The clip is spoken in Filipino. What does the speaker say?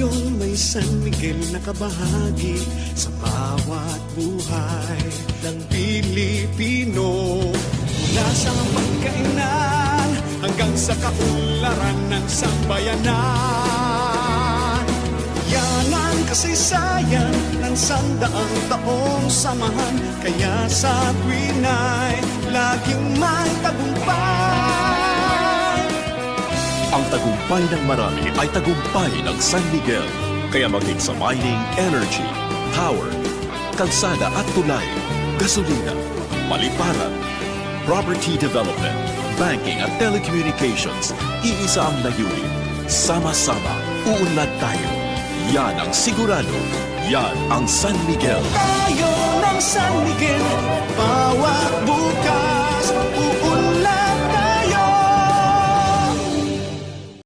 Tayong may San Miguel na kabahagi sa bawat buhay ng Pilipino. Mula sa pagkainan hanggang sa kaunlaran ng sambayanan. Yan ang kasaysayan ng 100 taong samahan. Kaya sa tuwina'y laging may tagumpay. Ang tagumpay ng marami ay tagumpay ng San Miguel. Kaya maging sa mining, energy, power, kalsada at tulay, gasolina, paliparan, property development, banking at telecommunications, iisa ang layunin. Sama-sama, uunlad tayo. Yan ang sigurado. Yan ang San Miguel. Tayo ng San Miguel,